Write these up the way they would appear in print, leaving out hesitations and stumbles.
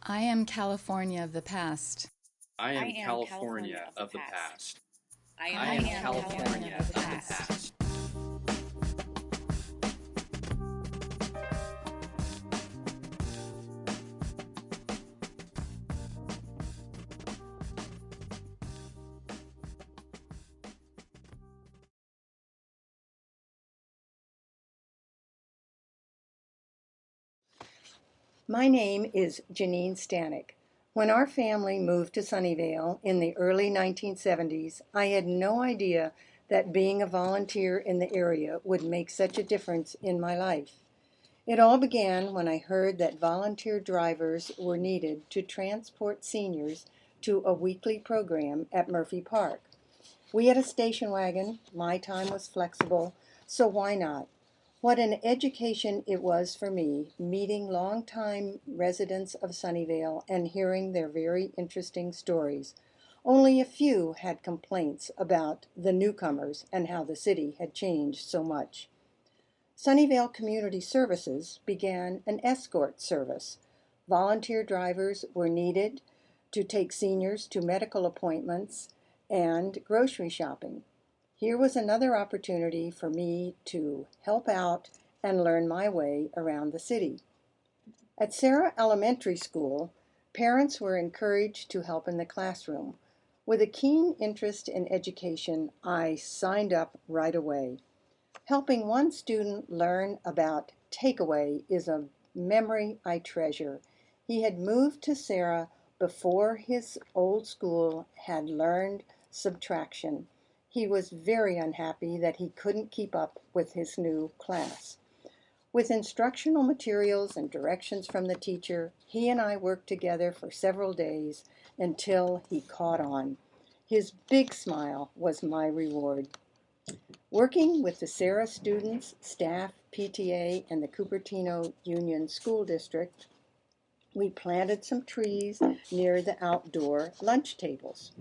I am California of the past. I I am am California California of the of the past. past. I I I am am am California California of of California the the of the past. past. past. My name is Jeanine Stanek. When our family moved to Sunnyvale in the early 1970s, I had no idea that being a volunteer in the area would make such a difference in my life. It all began when I heard that volunteer drivers were needed to transport seniors to a weekly program at Murphy Park. We had a station wagon, my time was flexible, so why not? What an education it was for me, meeting longtime residents of Sunnyvale and hearing their very interesting stories. Only a few had complaints about the newcomers and how the city had changed so much. Sunnyvale Community Services began an escort service. Volunteer drivers were needed to take seniors to medical appointments and grocery shopping. Here was another opportunity for me to help out and learn my way around the city. At Sarah Elementary School, parents were encouraged to help in the classroom. With a keen interest in education, I signed up right away. Helping one student learn about takeaway is a memory I treasure. He had moved to Sarah before his old school had learned subtraction. He was very unhappy that he couldn't keep up with his new class. With instructional materials and directions from the teacher, he and I worked together for several days until he caught on. His big smile was my reward. Working with the Sarah students, staff, PTA, and the Cupertino Union School District, we planted some trees near the outdoor lunch tables.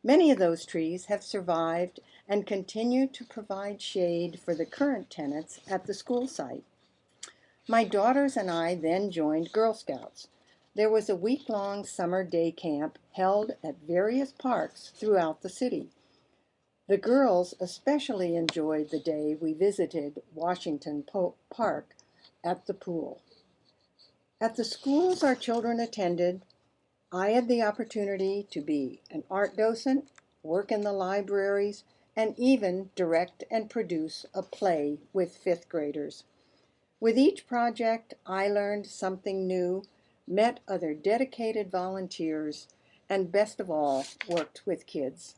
Many of those trees have survived and continue to provide shade for the current tenants at the school site. My daughters and I then joined Girl Scouts. There was a week-long summer day camp held at various parks throughout the city. The girls especially enjoyed the day we visited Washington Park at the pool. At the schools our children attended, I had the opportunity to be an art docent, work in the libraries, and even direct and produce a play with fifth graders. With each project, I learned something new, met other dedicated volunteers, and best of all, worked with kids.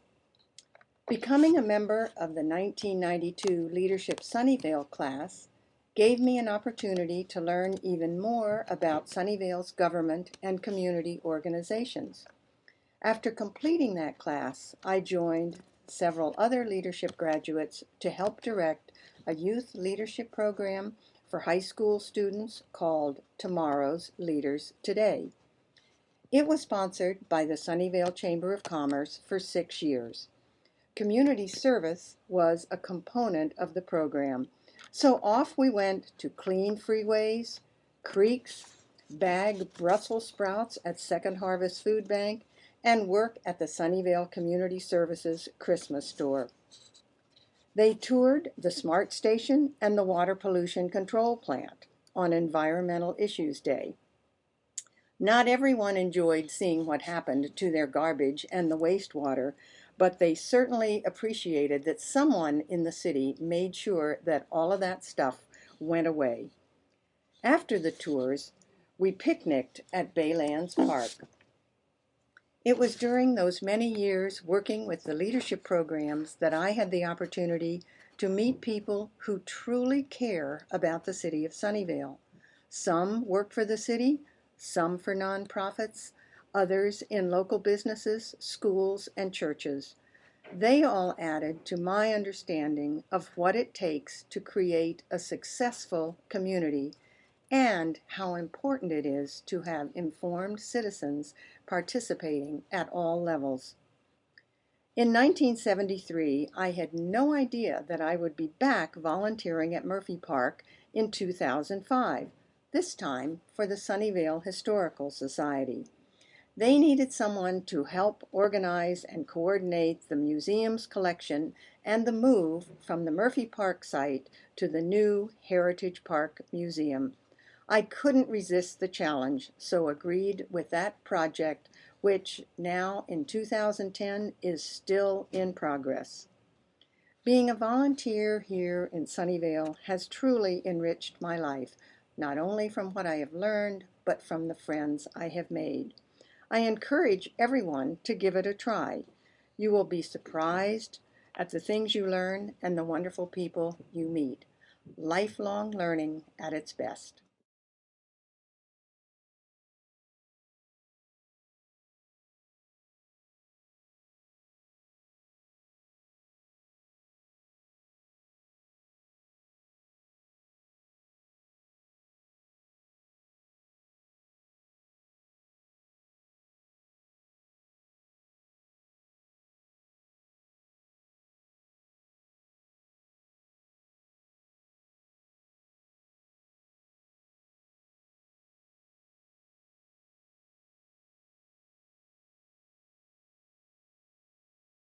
Becoming a member of the 1992 Leadership Sunnyvale class gave me an opportunity to learn even more about Sunnyvale's government and community organizations. After completing that class, I joined several other leadership graduates to help direct a youth leadership program for high school students called Tomorrow's Leaders Today. It was sponsored by the Sunnyvale Chamber of Commerce for 6 years. Community service was a component of the program. So off we went to clean freeways, creeks, bag Brussels sprouts at Second Harvest Food Bank, and work at the Sunnyvale Community Services Christmas store. They toured the SMART station and the water pollution control plant on Environmental Issues Day. Not everyone enjoyed seeing what happened to their garbage and the wastewater, but they certainly appreciated that someone in the city made sure that all of that stuff went away. After the tours, we picnicked at Baylands Park. It was during those many years working with the leadership programs that I had the opportunity to meet people who truly care about the city of Sunnyvale. Some work for the city, some for nonprofits, others in local businesses, schools, and churches. They all added to my understanding of what it takes to create a successful community and how important it is to have informed citizens participating at all levels. In 1973, I had no idea that I would be back volunteering at Murphy Park in 2005. this time for the Sunnyvale Historical Society. They needed someone to help organize and coordinate the museum's collection and the move from the Murphy Park site to the new Heritage Park Museum. I couldn't resist the challenge, so agreed with that project, which now in 2010 is still in progress. Being a volunteer here in Sunnyvale has truly enriched my life, not only from what I have learned, but from the friends I have made. I encourage everyone to give it a try. You will be surprised at the things you learn and the wonderful people you meet. Lifelong learning at its best.